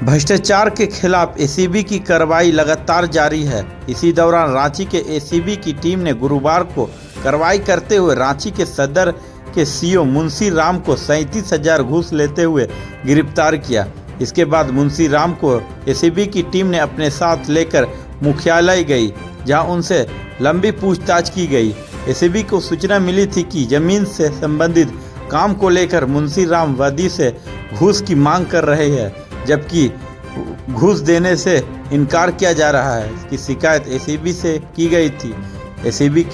भ्रष्टाचार के खिलाफ एसीबी की कार्रवाई लगातार जारी है। इसी दौरान रांची के एसीबी की टीम ने गुरुवार को कार्रवाई करते हुए रांची के सदर के सीओ मुंशी राम को 37,000 घूस लेते हुए गिरफ्तार किया। इसके बाद मुंशी राम को एसीबी की टीम ने अपने साथ लेकर मुख्यालय गई, जहां उनसे लंबी पूछताछ की गई। एसीबी को सूचना मिली थी कि जमीन से संबंधित काम को लेकर मुंशी राम वादी से घूस की मांग कर रहे हैं, जबकि घूस देने से इनकार किया जा रहा है। इसकी शिकायत एसीबी से की गई थी। एसीबी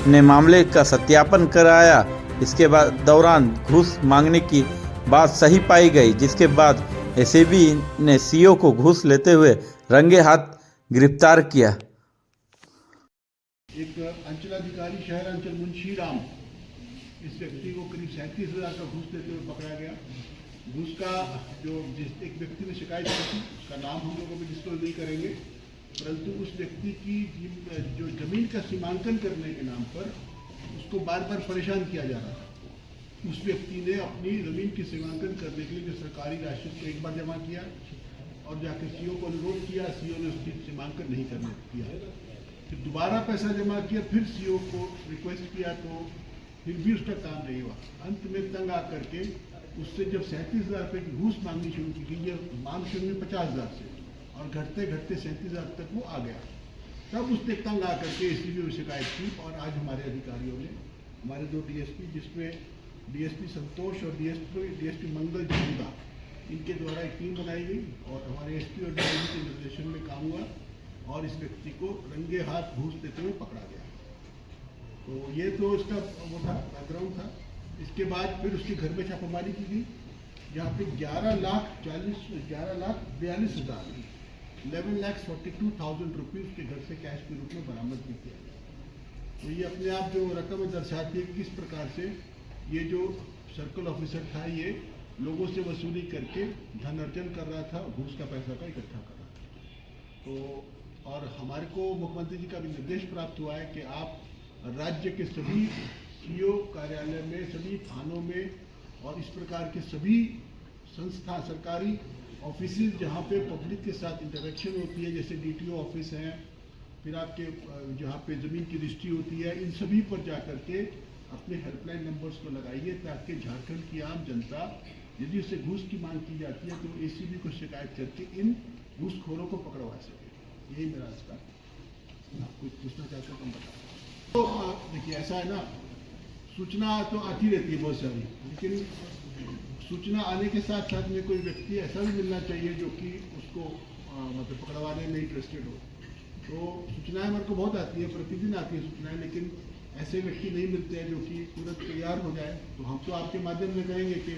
ने मामले का सत्यापन कराया। इसके बाद दौरान घूस मांगने की बात सही पाई गई, जिसके बाद एसीबी ने सीओ को घूस लेते हुए रंगे हाथ गिरफ्तार किया। एक अंचलाधिकारी शहर अंचल मुंशी राम इस व्यक्ति को करीब 37,000 का घूस देते हुए पकड़ा गया। घूस का जिस एक व्यक्ति ने शिकायत की थी, उसका नाम हम लोग अभी डिस्क्लोज नहीं करेंगे, परंतु उस व्यक्ति की जो जमीन का सीमांकन करने के नाम पर उसको बार बार परेशान किया जा रहा था। उस व्यक्ति ने अपनी जमीन की सीमांकन करने के लिए जो सरकारी राशि को एक बार जमा किया और जाकर सीओ को अनुरोध किया। सीओ ने उसकी सीमांकन नहीं करने दिया। फिर दोबारा पैसा जमा किया, फिर सीओ को रिक्वेस्ट किया, तो फिर भी उसका काम नहीं हुआ। अंत में तंग आकर के उससे जब 37,000 रुपये की घूस मांगनी शुरू की गई, ये मांग शुरू में 50,000 से और घटते घटते 37,000 तक वो आ गया। तब उसने तंग आकर के एसीबी में शिकायत की और आज हमारे अधिकारियों ने, हमारे दो डीएसपी, जिसमें डीएसपी संतोष और डीएसपी मंगल जमुदा, इनके द्वारा एक टीम बनाई गई और हमारे एसपी और डीएसपी के निर्देशन में काम हुआ और इस व्यक्ति को रंगे हाथ घूस देते हुए पकड़ा गया। तो ये तो इसका वो था, बैकग्राउंड था। इसके बाद फिर उसके घर में छापामारी की गई, जहाँ पे 11,42,000 रुपये उसके घर से कैश के रूप में बरामद भी किया गया। तो ये अपने आप जो रकम दर्शाती है किस प्रकार से ये जो सर्कल ऑफिसर था, ये लोगों से वसूली करके धन अर्जन कर रहा था, घूस का पैसा का इकट्ठा कर रहा था। तो और हमारे को मुख्यमंत्री जी का भी निर्देश प्राप्त हुआ है कि आप राज्य के सभी सीओ कार्यालय में, सभी थानों में और इस प्रकार के सभी संस्था, सरकारी ऑफिसेज जहाँ पे पब्लिक के साथ इंटरेक्शन होती है, जैसे डीटीओ ऑफिस हैं, फिर आपके जहाँ पे ज़मीन की रजिस्ट्री होती है, इन सभी पर जाकर के अपने हेल्पलाइन नंबर्स को लगाइए, ताकि झारखंड की आम जनता यदि उससे घूस की मांग की जाती है तो एसीबी को शिकायत करके इन घूसखोरों को पकड़वा सके। यही मेरा इसका। आप कुछ पूछना चाहते हो तो बताओ। तो देखिए, ऐसा है ना, सूचना तो आती रहती है बहुत सारी, लेकिन सूचना आने के साथ साथ में कोई व्यक्ति ऐसा भी मिलना चाहिए जो कि उसको मतलब पकड़वाने में इंटरेस्टेड हो। तो सूचनाएं मेरे को बहुत आती है, प्रतिदिन आती है सूचनाएं, लेकिन ऐसे व्यक्ति नहीं मिलते हैं जो कि तुरंत तैयार हो जाए। तो हम तो आपके माध्यम से कहेंगे कि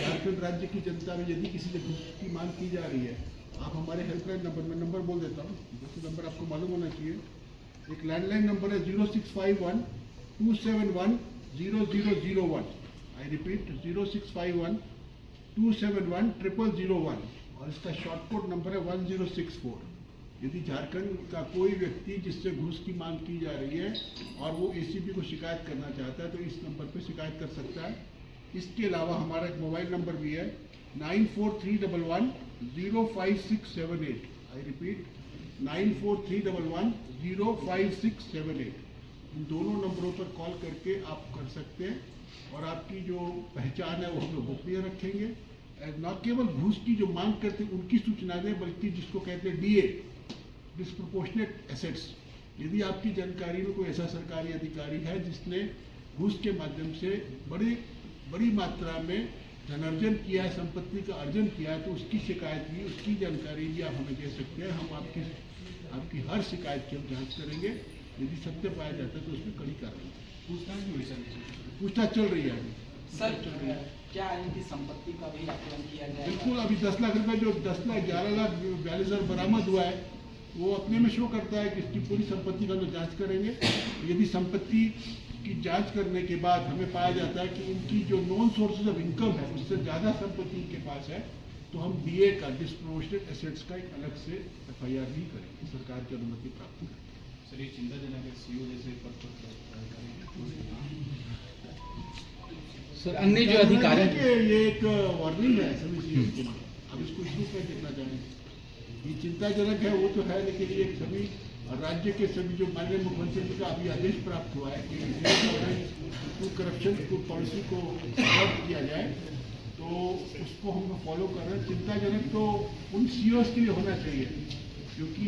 झारखंड राज्य की जनता में यदि किसी से घूस की मांग की जा रही है, आप हमारे हेल्पलाइन नंबर, मैं नंबर बोल देता हूँ, जो नंबर आपको मालूम होना चाहिए। एक लैंडलाइन नंबर है 0651-271-0001। आई रिपीट 0651-271-0001 और इसका शॉर्ट कोड नंबर है 1064। यदि झारखंड का कोई व्यक्ति जिससे घूस की मांग की जा रही है और वो एसीबी को शिकायत करना चाहता है तो इस नंबर पर शिकायत कर सकता है। इसके अलावा हमारा एक मोबाइल नंबर भी है 9431105678। I repeat 9431105678। इन दोनों नंबरों पर कॉल करके आप कर सकते हैं और आपकी जो पहचान है वो हम लोग गोपनीय रखेंगे। न केवल घूस की जो मांग करते उनकी सूचना दें, बल्कि जिसको कहते हैं डीए, डिस्प्रोपोर्शनेट एसेट्स, यदि आपकी जानकारी में कोई ऐसा सरकारी अधिकारी है जिसने घूस के माध्यम से बड़ी मात्रा में धनार्जन किया है, संपत्ति का अर्जन किया है, तो उसकी शिकायत भी, उसकी जानकारी भी आप हमें दे सकते हैं। हम आपकी हर शिकायत की हम जांच करेंगे। यदि सत्य पाया जाता है तो उसमें कड़ी कार्रवाई। पूछताछ चल रही है अभी। सर, क्या इनकी संपत्ति का भी आकलन किया जाएगा? बिल्कुल। अभी 10 लाख रुपए जो 11,42,000 बरामद हुआ है वो अपने में शो करता है कि इसकी पूरी संपत्ति का जो जांच करेंगे। यदि संपत्ति की जांच करने के बाद हमें पाया जाता है कि इनकी जो नॉन सोर्सेज ऑफ इनकम है उससे ज़्यादा संपत्ति इनके पास है, तो हम डीए का, डिस्प्रोपोर्शनेट एसेट्स का एक अलग से एफआईआर भी करेंगे, सरकार की अनुमति प्राप्त करेंगे। सर, ये चिंताजनक है, सीओ जैसे पद पर सर, अन्य जो अधिकारी, ये एक वार्निंग है सभी चीज़ों के लिए। इसको शुरू कर देना चाहिए। ये चिंताजनक है वो तो है, लेकिन ये सभी राज्य के सभी जो माननीय मुख्यमंत्री जी का अभी आदेश प्राप्त हुआ है कि करप्शन को पॉलिसी को रद्द किया जाए, तो उसको हम फॉलो कर रहे हैं। चिंताजनक तो उन सीईओज के लिए होना चाहिए क्योंकि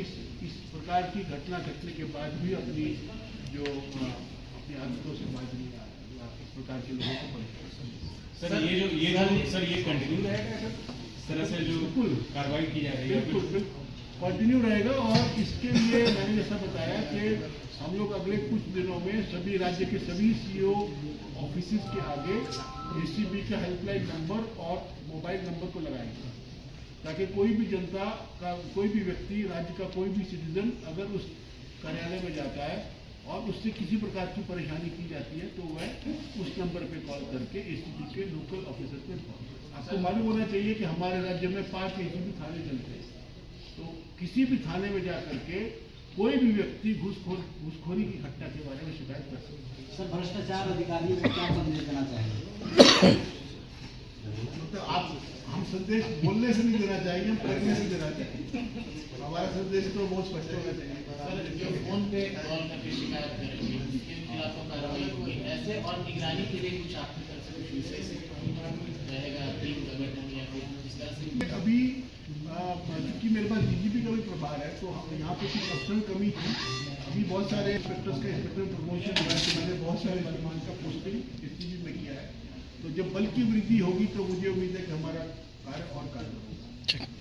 इस प्रकार की घटना घटने के बाद भी अपनी जो अपनी आदतों से बाज नहीं आ रहा, इस प्रकार के लोगों को सर ये कंटिन्यू रहेगा इस तरह से जो कार्रवाई की जा रही है? बिल्कुल कंटिन्यू रहेगा। और इसके लिए मैंने जैसा बताया कि हम लोग अगले कुछ दिनों में सभी राज्य के सभी सीईओ ऑफिस के आगे एसीबी का हेल्पलाइन नंबर और मोबाइल नंबर को लगाएंगे, ताकि कोई भी जनता का कोई भी व्यक्ति, राज्य का कोई भी सिटीजन अगर उस कार्यालय में जाता है और उससे किसी प्रकार की परेशानी की जाती है तो वह उस नंबर पे कॉल करके एसीबी के लोकल ऑफिसर पे कॉल। आपको मालूम होना चाहिए कि हमारे राज्य में 5 एसीबी थाने चलते हैं, तो किसी भी थाने में जा करके कोई भी व्यक्ति घूसखोरी की घटना के बारे में शिकायत कर सकता है। सर, भ्रष्टाचार अधिकारियों को क्या संदेश देना चाहेंगे? मतलब हम संदेश बोलने से नहीं देना चाहिए, हम करने से देना चाहिए। हमारा संदेश तो बहुत स्पष्ट होना चाहिए। सर, जो फोन पे कॉल करके शिकायत करेंगे उसके खिलाफ कार्रवाई होगी, ऐसे और निगरानी के लिए कुछ आपकी तरफ से कुछ विशेष रहेगा टीम गठन या फिर इस तरह से? अभी क्योंकि मेरे पास डीजीपी का भी प्रभार है, तो हम यहाँ पे कुछ अफसर कमी थी। अभी बहुत सारे इंस्पेक्टर्स का इंस्पेक्टर प्रमोशन हुआ है, तो मैंने बहुत सारे वर्तमान का पोस्टिंग एसीबी में किया है। तो जब बल की वृद्धि होगी तो मुझे उम्मीद है कि हमारा कार्य और कार्य होगा।